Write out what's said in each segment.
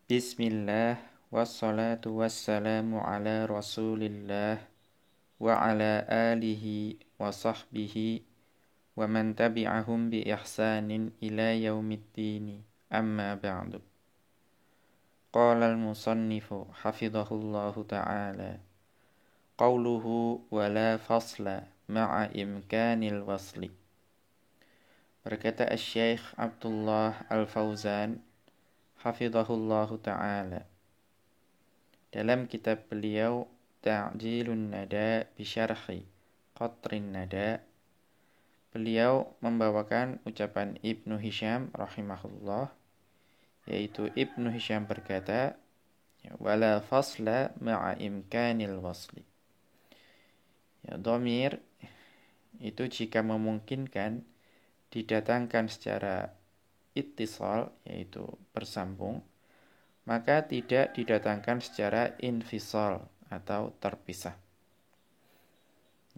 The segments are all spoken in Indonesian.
Bismillah, wassalatu wassalamu ala rasulillah wa ala alihi wa sahbihi wa man tabi'ahum bi ihsanin ila yaumiddini amma ba'du. Qala al-musannifu hafidhahullahu ta'ala qawluhu wa la fasla ma'a imkanil wasli. Berkata Asy-Syaikh Abdullah Al-Fauzan hafidhahullahu ta'ala dalam kitab beliau Ta'jilun Nada Bisyarhi Qatrin Nada, beliau membawakan ucapan Ibnu Hisham rahimahullah, yaitu Ibnu Hisham berkata, wala fasla ma'a imkanil wasli. Dhamir itu jika memungkinkan didatangkan secara ittisal, yaitu bersambung, maka tidak didatangkan secara infisal atau terpisah.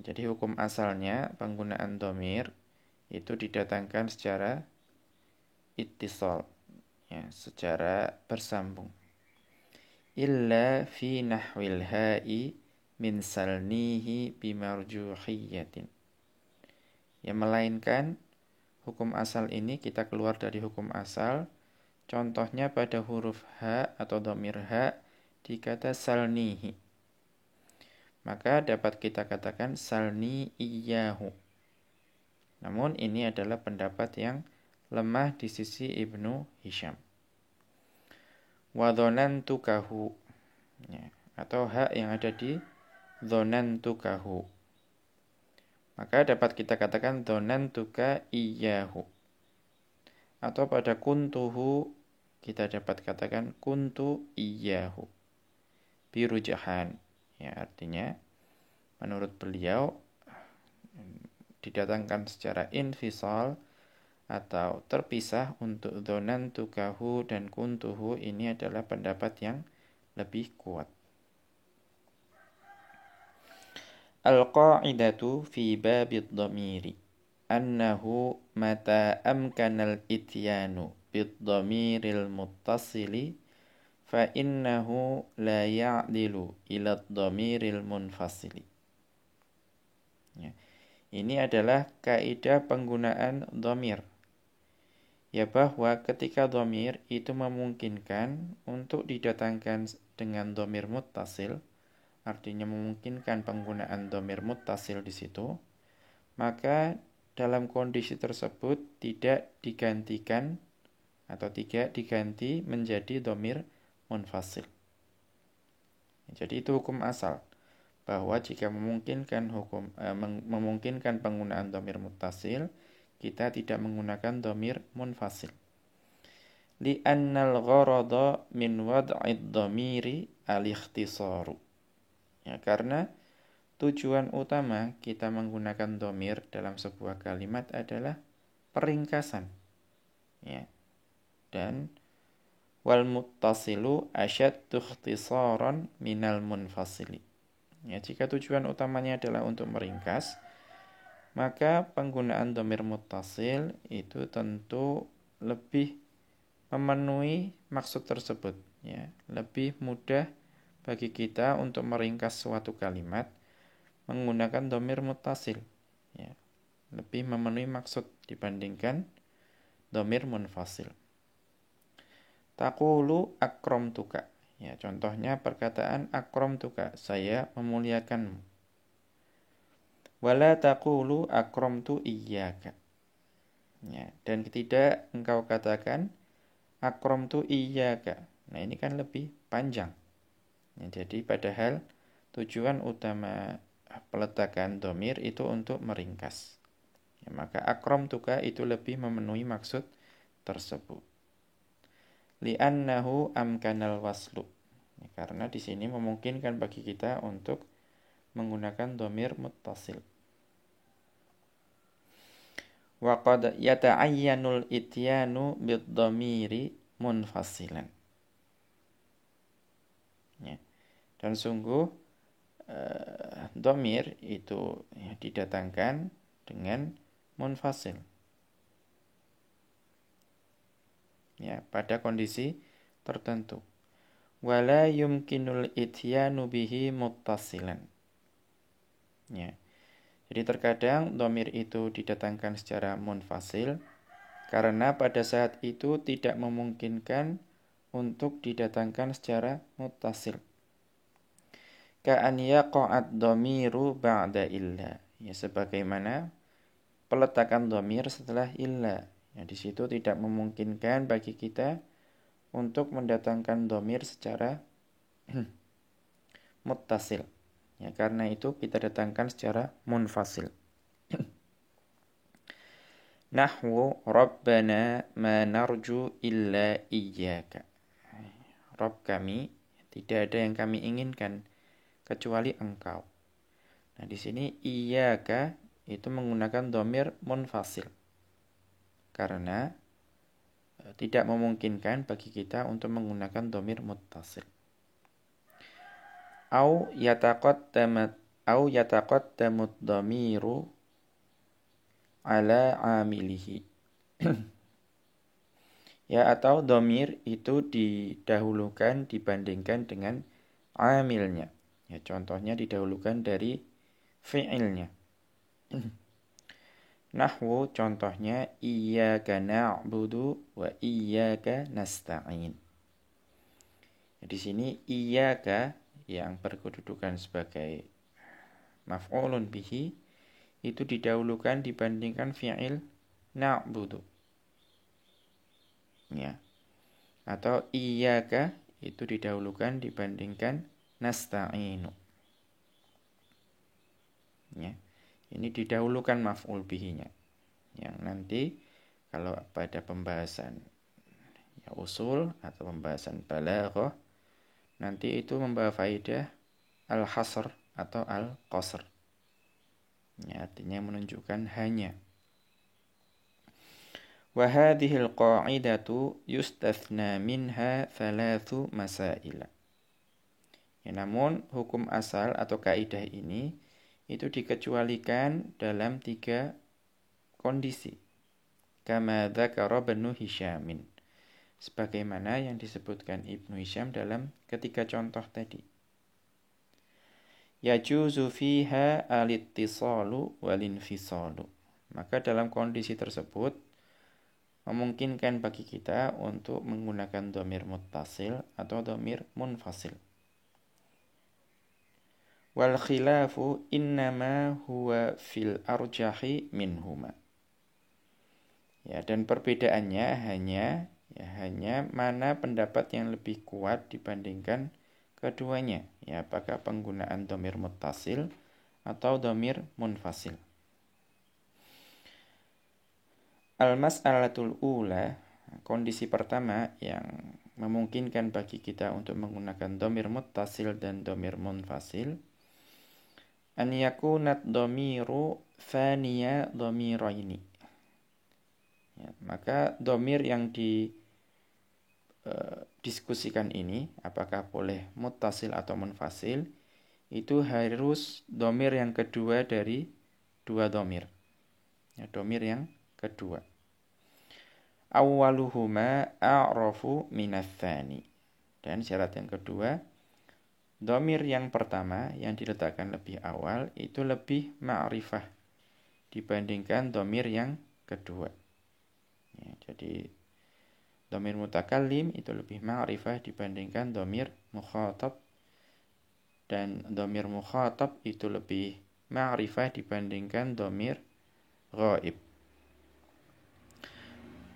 Jadi hukum asalnya penggunaan dhamir itu didatangkan secara ittisal, ya, secara bersambung. Illa fi nahwil ha'i min salnihi bimarjuhiyatin. Ya, melainkan hukum asal ini kita keluar dari hukum asal. Contohnya pada huruf ha atau dhamir ha di kata salnihi. Maka dapat kita katakan salni iyyahu. Namun ini adalah pendapat yang lemah di sisi Ibnu Hisham. Wa dhonantukahu, ya, atau ha yang ada di dhonantukahu. Maka dapat kita katakan dhonantuka iyyahu. Atau pada kuntuhu kita dapat katakan kuntu iyyahu birujahan. Ya, artinya menurut beliau didatangkan secara infisal atau terpisah untuk dhonantukahu dan kuntuhu. Ini adalah pendapat yang lebih kuat. Al-qa'idatu fi babid dhamiri annahu mata amkanal ityanu bid-dhamiril muttasili fa innahu la ya'dilu ila dhamiril munfasili. Ya. Ini adalah kaidah penggunaan dhamir. Ya, bahwa ketika dhamir itu memungkinkan untuk didatangkan dengan dhamir muttasil, artinya memungkinkan penggunaan dhamir muttasil di situ, maka dalam kondisi tersebut tidak digantikan atau tidak diganti menjadi dhamir munfasil. Jadi itu hukum asal, bahwa jika memungkinkan penggunaan dhamir muttasil, kita tidak menggunakan dhamir munfasil. Li'annal gharada min wad'id dhamiri al-ikhtisaru. Ya, karena tujuan utama kita menggunakan dhamir dalam sebuah kalimat adalah peringkasan. Ya. Dan wal muttasilu asyaddu ikhtisaran minal munfasili. Ya, jika tujuan utamanya adalah untuk meringkas, maka penggunaan dhamir muttasil itu tentu lebih memenuhi maksud tersebut, ya. Lebih mudah bagi kita untuk meringkas suatu kalimat menggunakan dhamir muttasil, ya. Lebih memenuhi maksud dibandingkan dhamir munfasil. Taqulu akramtuka. Ya, contohnya perkataan akramtuka, saya memuliakanmu. Wala taqulu akramtu iyyaka. Ya, dan tidak engkau katakan akramtu iyyaka. Nah, ini kan lebih panjang. Ya, jadi padahal tujuan utama peletakan dhamir itu untuk meringkas. Ya, maka akramtuka itu lebih memenuhi maksud tersebut. Li'annahu amkanal waslu. Ya, karena di sini memungkinkan bagi kita untuk menggunakan dhamir muttasil. Wa qad yata'ayyanul ityanu bid-dhamiri munfasilan. Ya. Dan sungguh dhamir itu, ya, didatangkan dengan munfasil. Ya, pada kondisi tertentu. wala yumkinul ityanu bihi muttasilan. Ya. Jadi terkadang dhamir itu didatangkan secara munfasil karena pada saat itu tidak memungkinkan untuk didatangkan secara muttasil. Ka'an yaqa'ad dhamiru ba'da illa. Ya, sebagaimana peletakan dhamir setelah illa. Ya, di situ tidak memungkinkan bagi kita untuk mendatangkan dhamir secara muttasil. Ya, karena itu kita datangkan secara munfasil. Nahwu Rabbana ma narju illa iyyaka. Rabb kami, tidak ada yang kami inginkan kecuali Engkau. Nah, di sini iyyaka itu menggunakan dhamir munfasil. Karena tidak memungkinkan bagi kita untuk menggunakan dhamir muttasil. Au yataqaddamut dhamiru ala amilihi. Ya, atau dhamir itu didahulukan dibandingkan dengan amilnya. Ya, contohnya didahulukan dari fi'ilnya. Nahwu contohnya iyyaka na'budu wa iyyaka nasta'in. Ya, di sini iyyaka yang berkedudukan sebagai maf'ulun bihi itu didahulukan dibandingkan fi'il na'budu. Ya. Atau iyyaka itu didahulukan dibandingkan nasta'inu. Ya. Ini didahulukan maf'ul bihinya. Yang nanti kalau pada pembahasan ya, usul atau pembahasan balaghah nanti itu membawa faidah al-hasr atau al-qasr. Ya, artinya menunjukkan hanya. Wa hadhil qa'idatu yustathna minha thalathu masail. Ya, namun hukum asal atau kaidah ini itu dikecualikan dalam 3 kondisi. Kama dzakara Ibnu Hisyamin. Sebagaimana yang disebutkan Ibnu Hisyam dalam ketiga contoh tadi. Yajuzu fiha al-ittisalu wal-infisalu. Maka dalam kondisi tersebut memungkinkan bagi kita untuk menggunakan dhamir muttasil atau dhamir munfasil. Wal khilafu innama huwa fil arjahi minhuma. Ya, dan perbedaannya hanya mana pendapat yang lebih kuat dibandingkan keduanya. Ya, apakah penggunaan dhamir muttasil atau dhamir munfasil. Al-mas'alatul ula, kondisi pertama yang memungkinkan bagi kita untuk menggunakan dhamir muttasil dan dhamir munfasil, an yakunat dhamiru thaniya dhamiraini. Ya, maka dhamir yang diskusikan ini, apakah boleh muttasil atau munfasil, itu harus dhamir yang kedua dari 2 dhamir. Ya, dhamir yang kedua. Awwaluhuma a'rafu minatsani. Dan syarat yang kedua, dhamir yang pertama yang diletakkan lebih awal itu lebih ma'rifah dibandingkan dhamir yang kedua. Ya, jadi dhamir mutakallim itu lebih ma'rifah dibandingkan dhamir mukhatab, dan dhamir mukhatab itu lebih ma'rifah dibandingkan dhamir ghaib.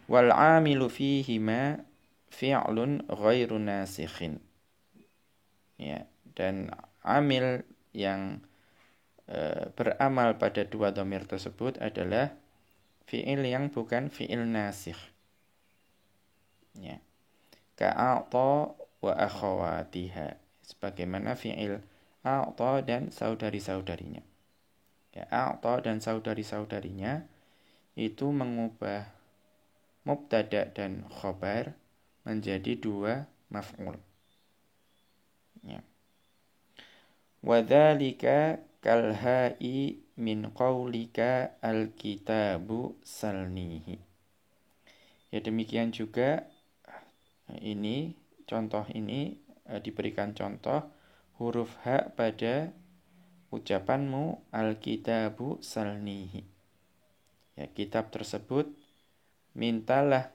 Wal 'amilu fihima fi'lun ghairu nasikhin. Ya, dan amil yang beramal pada 2 dhamir tersebut adalah fi'il yang bukan fi'il nasikh. Ya. Ka'ata wa akhawatiha. Sebagaimana fi'il a'ta dan saudari-saudarinya. Ya, a'ta dan saudari-saudarinya itu mengubah mubtada dan khobar menjadi 2 maf'ul. Ya. Wa dzalika kal ha'i min qaulika al-kitabu salnihi. Ya, demikian juga ini contoh ini diberikan contoh huruf ha pada ucapanmu al-kitabu salnihi. Ya, kitab tersebut mintalah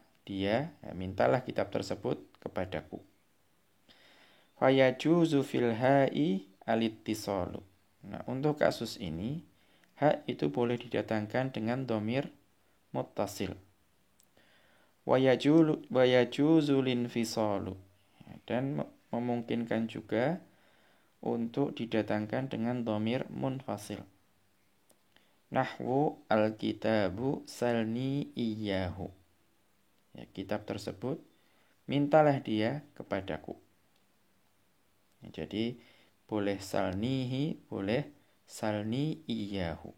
kitab tersebut kepadaku. Fayajuzu fil ha'i al-ittisalu. Nah, untuk kasus ini ha itu boleh didatangkan dengan dhamir muttasil. Wayajuzu linfisalu. Dan memungkinkan juga untuk didatangkan dengan dhamir munfasil. Nahwu al-kitabu salni iyyahu. Ya, kitab tersebut mintalah dia kepadaku. Ya, jadi boleh salnihi, boleh salni iyyahu.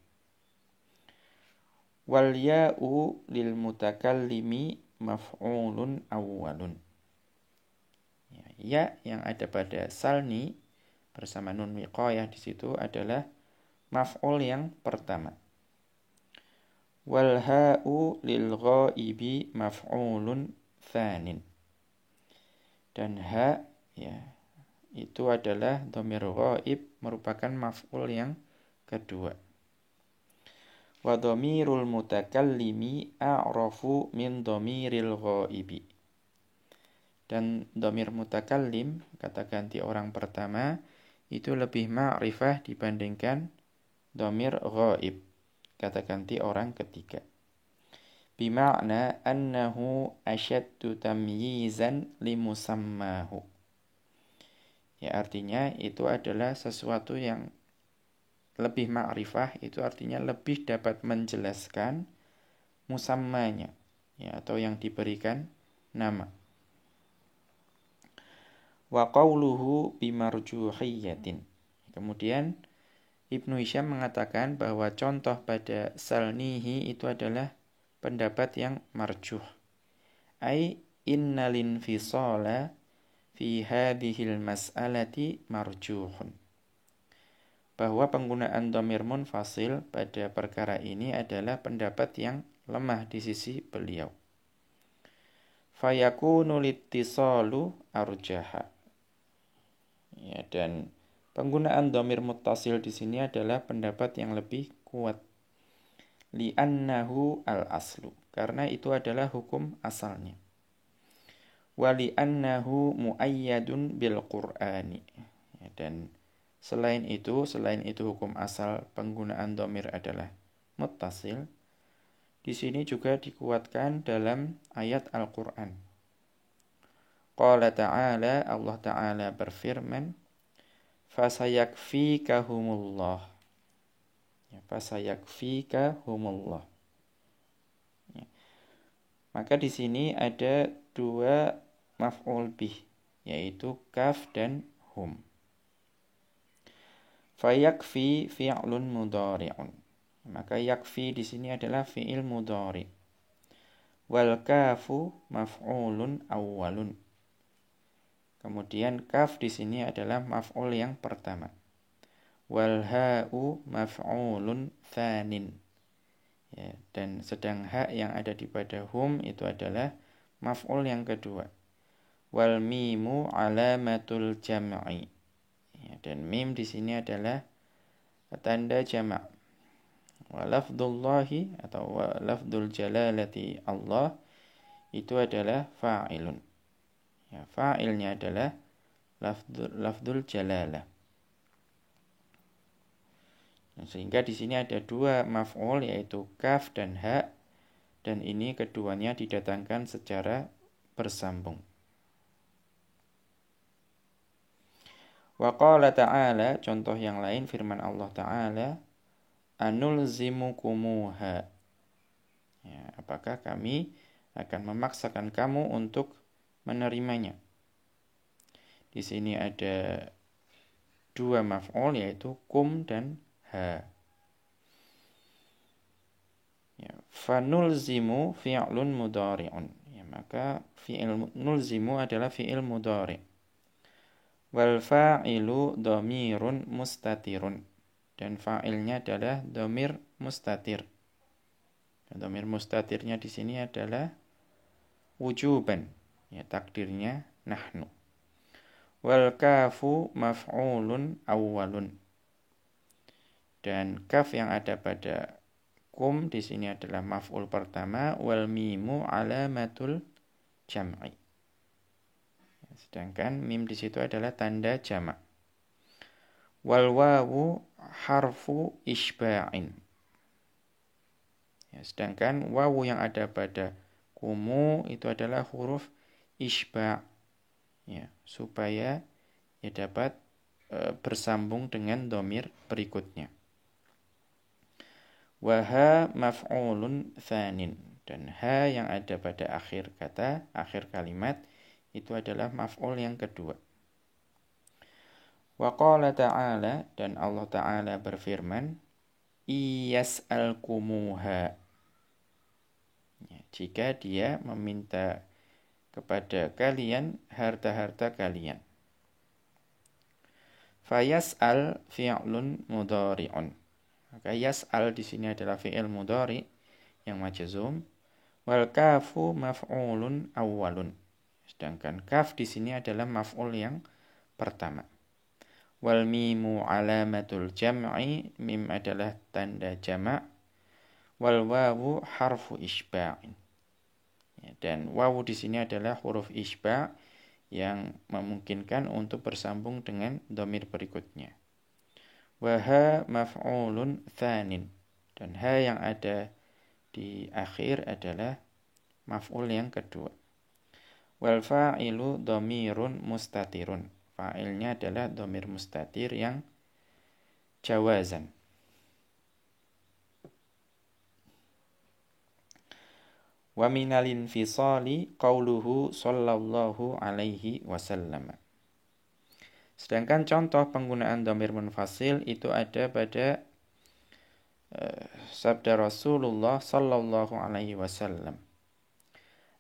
Wal ya'u lil mutakallimi maf'ulun awwalun. Ya, yang ada pada salni bersama nun wiqayah di situ adalah maf'ul yang pertama. Wal ha'u lil ghaibi maf'ulun tsanin. Dan ha ya itu adalah dhamir ghaib, merupakan maf'ul yang kedua. Wa dhamirul mutakallimi a'rafu min dhamiril ghaibi. Dan dhamir mutakallim, kata ganti orang pertama, itu lebih ma'rifah dibandingkan dhamir ghaib, kata ganti orang ketiga. Bima'na annahu asyaddu tamyizan limusammahu. Ya, artinya itu adalah sesuatu yang lebih ma'rifah, itu artinya lebih dapat menjelaskan musammanya, ya, atau yang diberikan nama. Wa qawluhu bimarjuhiyatin. Kemudian Ibnu Hisham mengatakan bahwa contoh pada salnihi itu adalah pendapat yang marjuh. Ai innalin fisala fi hadhil mas'alati marjuhun. Bahwa penggunaan dhamir munfasil pada perkara ini adalah pendapat yang lemah di sisi beliau. Fayakunu littisalu arjaha. Ya, dan penggunaan dhamir muttasil di sini adalah pendapat yang lebih kuat. Li'annahu al-aslu, karena itu adalah hukum asalnya. Wa li'annahu muayyadun bil Qur'ani. Ya, dan selain itu hukum asal penggunaan dhamir adalah muttasil. Di sini juga dikuatkan dalam ayat Al-Qur'an. Qala ta'ala, Allah Ta'ala berfirman, fasayakfikahumullah. Ya, fasayakfikahumullah. Ya. Maka di sini ada dua maf'ul bih, yaitu kaf dan hum. Fayakfi fi'lun mudhari'un. Maka yakfi di sini adalah fi'il mudhari'. Wal kafu maf'ulun awwalun. Kemudian kaf di sini adalah maf'ul yang pertama. Wal ha'u maf'ulun tsanin. Ya, dan sedang ha yang ada di pada hum itu adalah maf'ul yang kedua. Wal mimu alamatul jam'i. Ya, dan mim di sini adalah tanda jamak. Wa lafdullahi atau wa lafdul jalalati Allah itu adalah fa'ilun. Ya, fa'ilnya adalah lafdul jalalah. Sehingga di sini ada dua maf'ul, yaitu kaf dan ha, dan ini keduanya didatangkan secara bersambung. Wa qala ta'ala, contoh yang lain firman Allah Ta'ala, anulzimukumuha. Ya, apakah kami akan memaksakan kamu untuk menerimanya? Di sini ada dua maf'ul, yaitu kum dan ha. Ya, fanulzimu fi'lun mudhari'un. Ya, maka fi'il nulzimu adalah fi'il mudhari'. Wal fa'ilu dhamirun mustatirun. Dan fa'ilnya adalah dhamir mustatir. Dan dhamir mustatirnya di sini adalah wujuban. Ya, takdirnya nahnu. Wal kafu maf'ulun awwalun. Dan kaf yang ada pada kum di sini adalah maf'ul pertama, wal mimu alamatul jam'i. Sedangkan mim di situ adalah tanda jamak. Wal wawu harfu isba'in. Ya, sedangkan wawu yang ada pada kumu itu adalah huruf isba'. Ya, supaya ya dapat bersambung dengan dhamir berikutnya. Waha maf'ulun tsanin. Dan ha yang ada pada akhir kata, akhir kalimat, itu adalah maf'ul yang kedua. Wa qala ta'ala, dan Allah Ta'ala berfirman, iyas'alkumuha. Ya, jika dia meminta kepada kalian harta-harta kalian. Fayas'al fi'lun mudhari'un. Maka yas'al di sini adalah fi'il mudhari yang majzum, wal kafu maf'ulun awwalun. Sedangkan kaf di sini adalah maf'ul yang pertama. Wal mimu alamatul jam'i, mim adalah tanda jamak. Wal wawu harfu isba'in. Ya, dan wawu di sini adalah huruf isba' yang memungkinkan untuk bersambung dengan dhamir berikutnya. Waha maf'ulun tsanin. Dan ha yang ada di akhir adalah maf'ul yang kedua. Wal fa'ilu dhamirun mustatirun. Fa'ilnya adalah dhamir mustatir yang jawazan. Wa minal infisali qauluhu sallallahu alaihi wasallam. Sedangkan contoh penggunaan dhamir munfasil itu ada pada sabda Rasulullah sallallahu alaihi wasallam.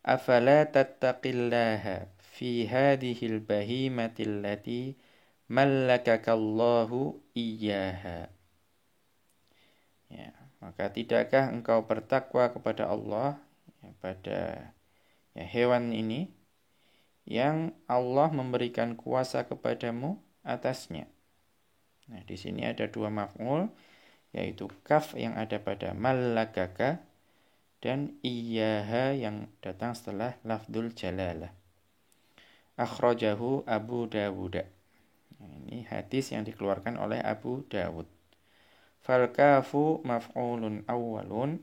Afala tattaqillaha fi hadhil bahimati allati mallakakallahu iyyaha. Ya, maka tidakkah engkau bertakwa kepada Allah ya, pada ya, hewan ini yang Allah memberikan kuasa kepadamu atasnya. Nah, di sini ada dua maf'ul, yaitu kaf yang ada pada mallakaka dan iyyaha yang datang setelah lafdzul jalalah. Akhrajahu Abu Dawud. Nah, ini hadis yang dikeluarkan oleh Abu Dawud. Fal kafu maf'ulun awwalun.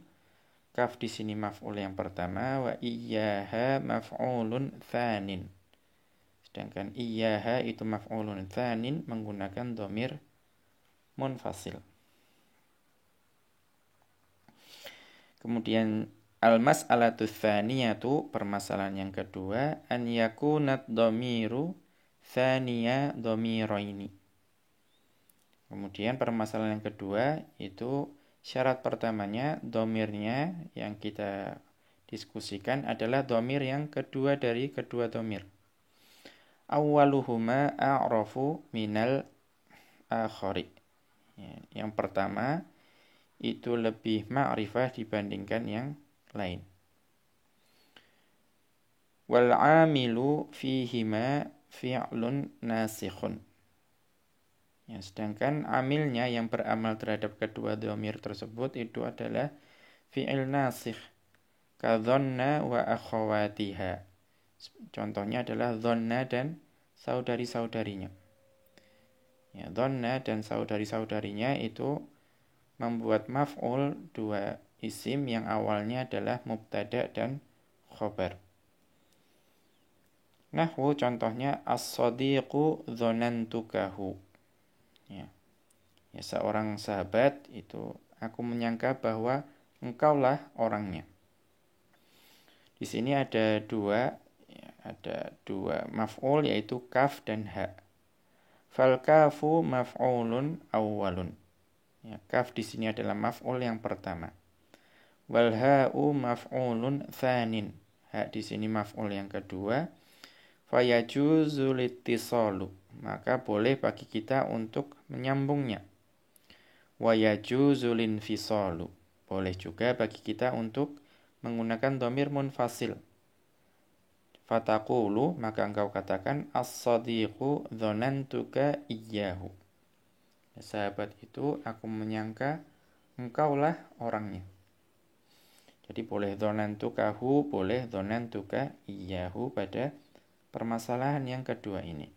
Kaf di sini maf'ul yang pertama, wa iyyaha maf'ulun tsanin. Sedangkan iyyaha itu maf'ulun tsanin menggunakan dhamir munfasil. Kemudian al-mas'alatu tsaniyatu, permasalahan yang kedua, an yakunat dhamiru tsaniya dhamiraini. Kemudian permasalahan yang kedua itu syarat pertamanya dhamirnya yang kita diskusikan adalah dhamir yang kedua dari kedua dhamir. Awwaluhuma a'rafu minal akhari. Ya, yang pertama itu lebih ma'rifah dibandingkan yang lain. Wal 'amilu fihima fi'lun nasikhun. Ya, sedangkan amilnya yang beramal terhadap kedua dhamir tersebut itu adalah fi'il nasikh. Ka dhanna wa akhawatiha. Contohnya adalah dhanna dan saudari-saudarinya. Ya, dhanna dan saudari-saudarinya itu membuat maf'ul dua isim yang awalnya adalah mubtada dan khobar. Nahwu contohnya as-sadiqu dhonantukahu. Ya, seorang sahabat itu aku menyangka bahwa engkaulah orangnya. Di sini ada dua maf'ul yaitu kaf dan ha. Fal kafu maf'ulun awwalun. Ya, kaf di sini adalah maf'ul yang pertama. Wal ha'u maf'ulun tsanin. Ha di sini maf'ul yang kedua. Fayajuzu littisalu. Maka boleh bagi kita untuk menyambungnya. Wa yajuzu linfisalu. Boleh juga bagi kita untuk menggunakan dhamir munfasil. Fataqulu, maka engkau katakan, as-sadiqu dzanantuka iyyahu. Sahabat itu, aku menyangka engkaulah orangnya. Jadi boleh dzanantukahu, boleh dzanantuka iyyahu pada permasalahan yang kedua ini.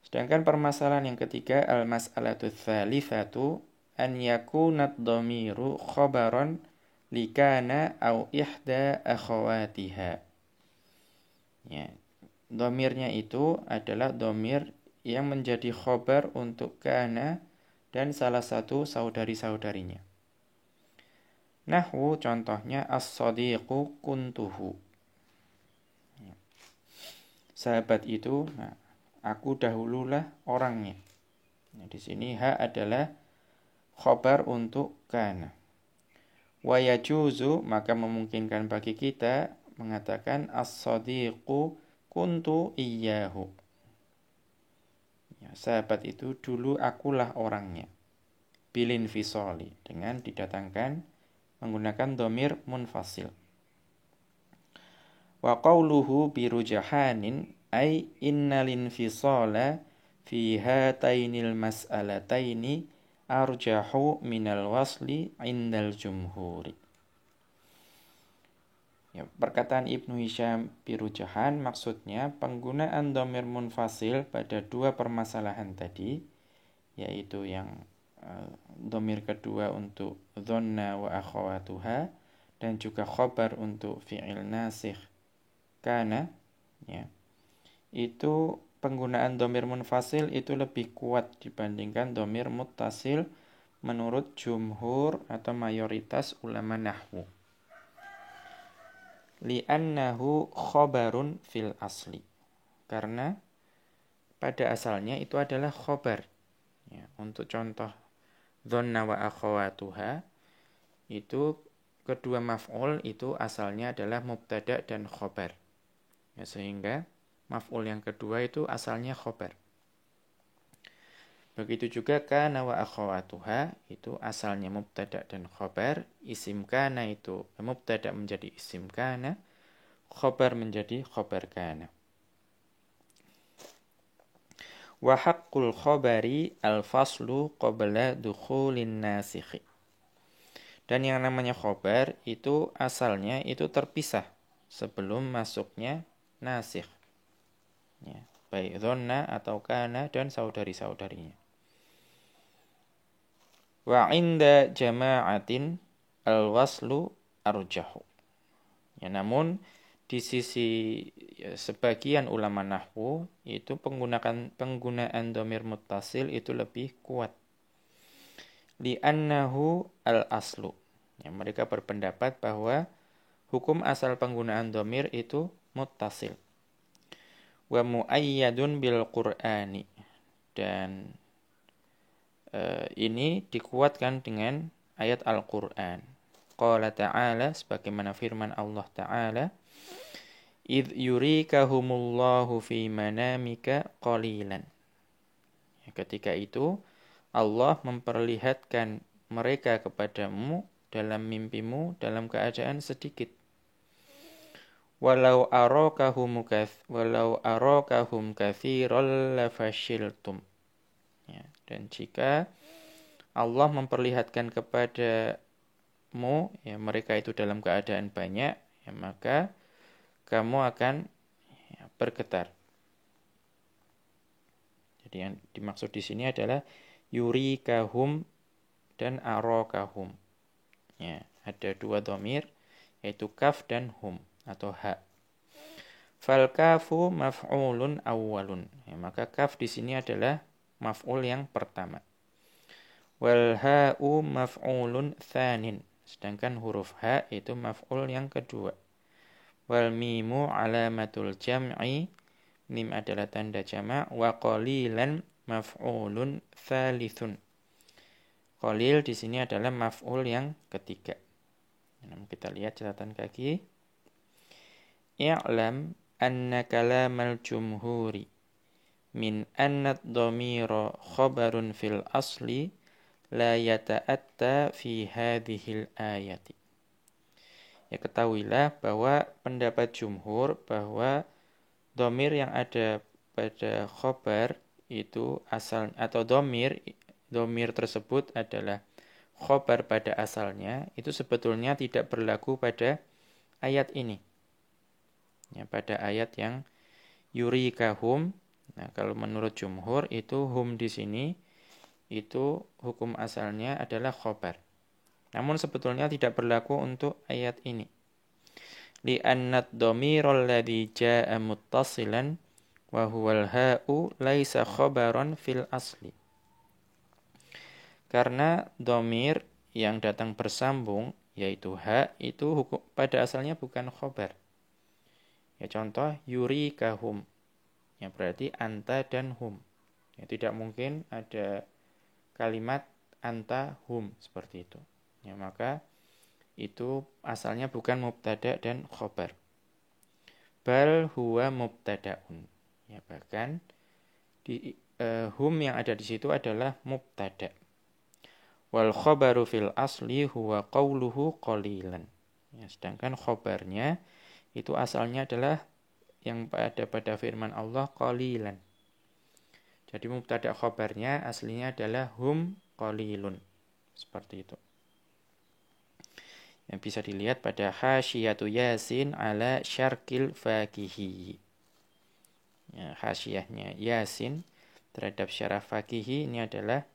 Sedangkan permasalahan yang ketiga, al-mas'alatu tsalitsatu an yakunad dhamiru khabaran likana au ihda akhawatiha. Ya, dhamirnya itu adalah dhamir yang menjadi khabar untuk kana dan salah satu saudari-saudarinya. Nahwu contohnya as-sadiqu kuntuhu. Sahabat itu, aku dahululah orangnya. Nah, di sini ha adalah khabar untuk kana. Wa yajuzu, maka memungkinkan bagi kita mengatakan as-sadiqu kuntu iyyahu. Ya, sahabat itu dulu akulah orangnya. Bilin fisoli, dengan didatangkan menggunakan dhamir munfasil. Wa qawluhu birujahanin ay innal infisala fi hatainil mas'alataini arjahu minal wasli indal jumhuri. Ya, perkataan Ibnu Hisham birujahan maksudnya penggunaan dhamir munfasil pada dua permasalahan tadi, yaitu yang dhamir kedua untuk dhanna wa akhawatuha dan juga khabar untuk fi'il nasikh kana, ya. Itu penggunaan dhamir munfasil itu lebih kuat dibandingkan dhamir muttasil menurut jumhur atau mayoritas ulama nahwu. Li'annahu khabarun fil asli. Karena pada asalnya itu adalah khabar. Ya, untuk contoh dhanna wa akhawatuha, itu kedua maf'ul itu asalnya adalah mubtada dan khabar. Ya, sehingga maf'ul yang kedua itu asalnya khabar. Begitu juga kana wa akhawatuha, itu asalnya mubtada dan khabar. Isim kana itu mubtada menjadi isim kana, khabar menjadi khabar kana. Wa haqqul khabari al-faslu qabla dukhulin nasikhi. Dan yang namanya khabar itu asalnya itu terpisah sebelum masuknya nasikh. Ya, baik dhanna atau kana dan saudari-saudarinya. Wa inda jama'atin al-waslu arjahu. Ya, namun di sisi sebagian ulama nahwu itu penggunaan dhamir muttasil itu lebih kuat. Li'annahu al-aslu. Ya, mereka berpendapat bahwa hukum asal penggunaan dhamir itu muttasil. Wa muayyadun bil Qur'ani. Dan ini dikuatkan dengan ayat Al-Qur'an. Qala ta'ala, sebagaimana firman Allah Ta'ala, idh yurikahumullahu fi manamika qalilan. Ya, ketika itu Allah memperlihatkan mereka kepadamu dalam mimpimu dalam keadaan sedikit. Walau arakahum katsiran lafashiltum. Ya, dan jika Allah memperlihatkan kepadamu, ya, mereka itu dalam keadaan banyak, ya, maka kamu akan, ya, bergetar. Jadi yang dimaksud di sini adalah yurikahum dan arakahum. Ya, ada dua dhamir, yaitu kaf dan hum atau ha. Fal kafu maf'ulun awwalun. Ya, maka kaf di sini adalah maf'ul yang pertama. Wal ha'u maf'ulun tsanin. Sedangkan huruf ha itu maf'ul yang kedua. Wal mimu alamatul jam'i. Mim adalah tanda jama'. Wa qalilan maf'ulun tsalithun. Qalil di sini adalah maf'ul yang ketiga. Nah, kita lihat catatan kaki. I'lam anna kalamal jumhuri min annad dhamira khabarun fil asli la yata'atta fi hadhil ayati. ya ketahuilah bahwa pendapat jumhur bahwa dhamir yang ada pada khobar itu asal atau dhamir tersebut adalah khobar pada asalnya, itu sebetulnya tidak berlaku pada ayat ini. Ya, pada ayat yang yurikahum. Nah, kalau menurut jumhur itu hum di sini itu hukum asalnya adalah khobar. Namun sebetulnya tidak berlaku untuk ayat ini. Li'annad dhamirul ladzi jaa'a muttasilan wa huwal ha'u laisa khabaran fil asli. Karena dhamir yang datang bersambung yaitu ha itu hukum pada asalnya bukan khobar. Ya contoh yurikahum. Ya berarti anta dan hum. Ya, tidak mungkin ada kalimat anta hum seperti itu. Ya maka itu asalnya bukan mubtada dan khobar. Bal huwa mubtadaun. Ya bahkan di hum yang ada di situ adalah mubtada. Wal khabaru fil asli huwa qauluhu qalilan. Ya, sedangkan khobarnya itu asalnya adalah yang ada pada firman Allah qalilan. Jadi mubtada khobarnya aslinya adalah hum qalilun. Seperti itu. Yang bisa dilihat pada hasyiyatu Yasin ala syarkil fakihi. Ya, hasyiyahnya Yasin terhadap syarah fakihi ini adalah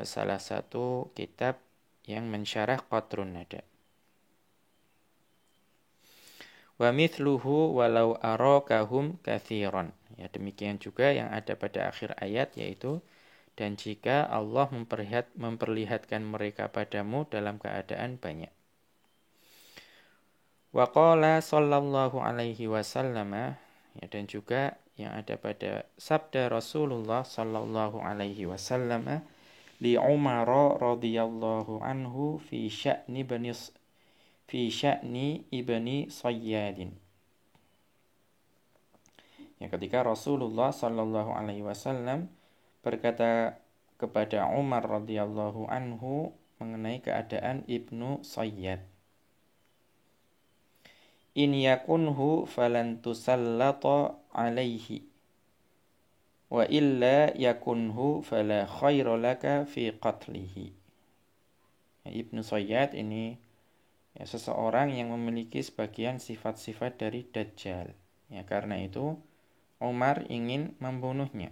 salah satu kitab yang mensyarah Qatrun Nada. Wa mithluhu walau arakahum katsiran. Ya demikian juga yang ada pada akhir ayat yaitu dan jika Allah memperlihatkan mereka padamu dalam keadaan banyak. Wa qala sallallahu alaihi wasallam ya dan juga yang ada pada sabda Rasulullah sallallahu alaihi wasallam li Umar radhiyallahu anhu fi sya'ni ibni Sayyadin. Ya ketika Rasulullah sallallahu alaihi wasallam berkata kepada Umar radhiyallahu anhu mengenai keadaan Ibnu Sayyad. In yakunhu falan tusallata alaihi wa illa yakunhu fala khaira laka fi qatlihi. Ya, Ibnu Sayyad ini ya, seseorang yang memiliki sebagian sifat-sifat dari Dajjal. Ya, karena itu Umar ingin membunuhnya.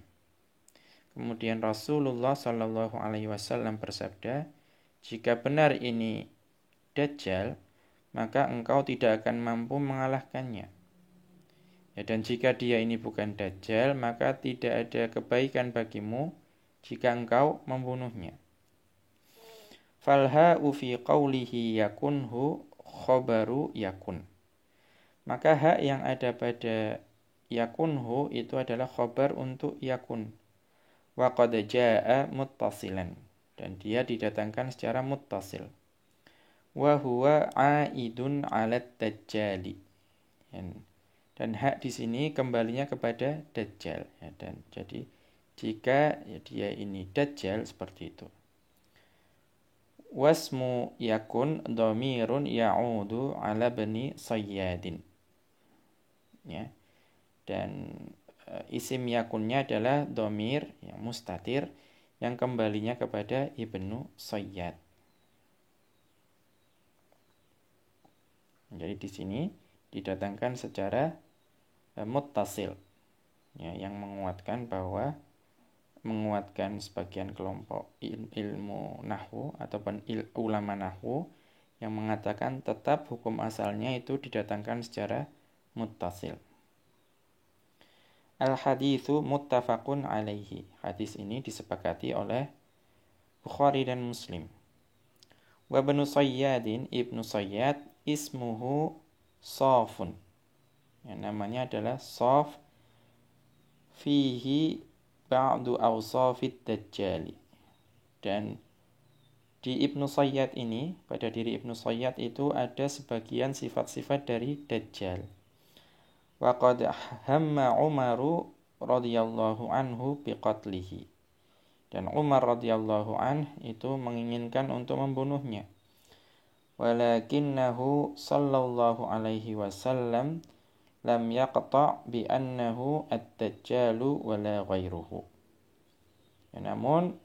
Kemudian Rasulullah Shallallahu Alaihi Wasallam bersabda, jika benar ini Dajjal, maka engkau tidak akan mampu mengalahkannya. Ya, dan jika dia ini bukan Dajjal, maka tidak ada kebaikan bagimu jika engkau membunuhnya. Falha'u fi qawlihi yakunhu khobaru yakun. Maka hak yang ada pada yakunhu itu adalah khobar untuk yakun. Wa qad jaa'a muttasilan. Dan dia didatangkan secara muttasil. Wa huwa a'idun 'alat dajjali. Dan hak di sini kembalinya kepada Dajjal. Ya, dan jadi jika ya, dia ini Dajjal seperti itu. Wasmu yakun dhamirun ya'udu 'ala bani Sayyadin. Ya. Dan isim yakunnya adalah dhamir yang mustatir yang kembalinya kepada Ibnu Sayyad. Jadi di sini didatangkan secara muttasil ya, yang menguatkan sebagian kelompok ilmu nahwu ataupun ulama nahwu yang mengatakan tetap hukum asalnya itu didatangkan secara muttasil. Al-haditsu muttafaqun alaihi. Hadis ini disepakati oleh Bukhari dan Muslim. Wa Ibnu Sayyadin, Ibnu Sayyad ismuhu Safun. Yang namanya adalah Saf fihi ba'du awsafid dajjali. Dan di Ibnu Sayyad ini, pada diri Ibnu Sayyad itu ada sebagian sifat-sifat dari Dajjal. Wa qad hamma Umaru radhiyallahu anhu biqatlihi. Dan Umar radhiyallahu anh itu menginginkan untuk membunuhnya. walakinnahu sallallahu alaihi wasallam lam yaqta' bi annahu ad-dajjalu wala ghairuhu. Ya, namun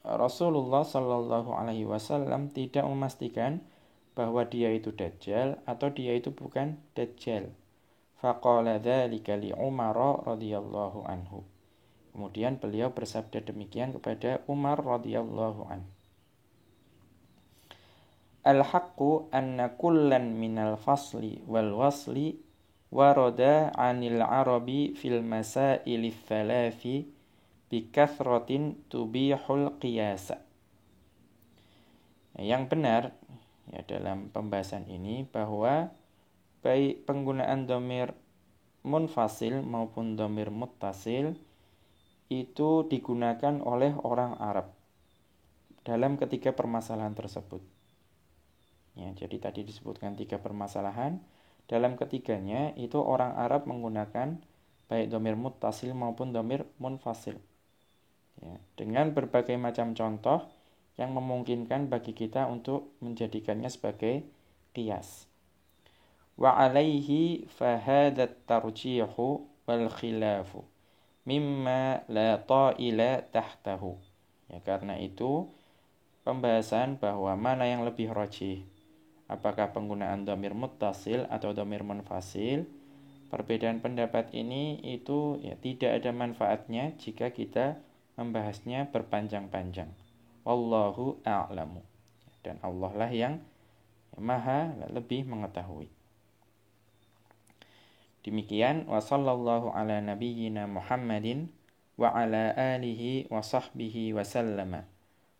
Rasulullah sallallahu alaihi wasallam tidak memastikan bahwa dia itu dajjal atau dia itu bukan dajjal. Faqala dzalika li Umar radhiyallahu anhu. Kemudian beliau bersabda demikian kepada Umar radhiyallahu anhu. Al-haqqu anna kullan minal fasli wal wasli warada 'anil arabi fil masaili tsalafi bi kathratin tubihul qiyasa. Yang benar ya dalam pembahasan ini bahwa baik penggunaan dhamir munfasil maupun dhamir muttasil itu digunakan oleh orang Arab dalam ketiga permasalahan tersebut. Ya, jadi tadi disebutkan 3 permasalahan. Dalam ketiganya itu orang Arab menggunakan baik dhamir muttasil maupun dhamir munfasil. Ya, dengan berbagai macam contoh yang memungkinkan bagi kita untuk menjadikannya sebagai qiyas. Wa alaihi fahadat tarjihu wal khilafu mimma la ta'ila tahtahu. Ya, karena itu pembahasan bahwa mana yang lebih rajih, apakah penggunaan dhamir muttasil atau dhamir munfasil, perbedaan pendapat ini itu ya tidak ada manfaatnya jika kita membahasnya berpanjang-panjang. Wallahu a'lamu. Dan Allah lah yang maha lebih mengetahui. Demikian wa sallallahu ala nabiyyina Muhammadin wa ala alihi wa sahbihi wa sallama.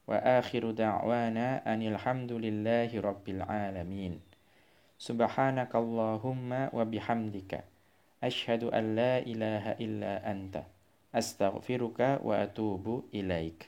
Wa akhiru da'wana anil hamdulillahi rabbil alamin. Subhanakallahumma wa bihamdika asyhadu an la ilaha illa anta astaghfiruka wa atubu ilaik.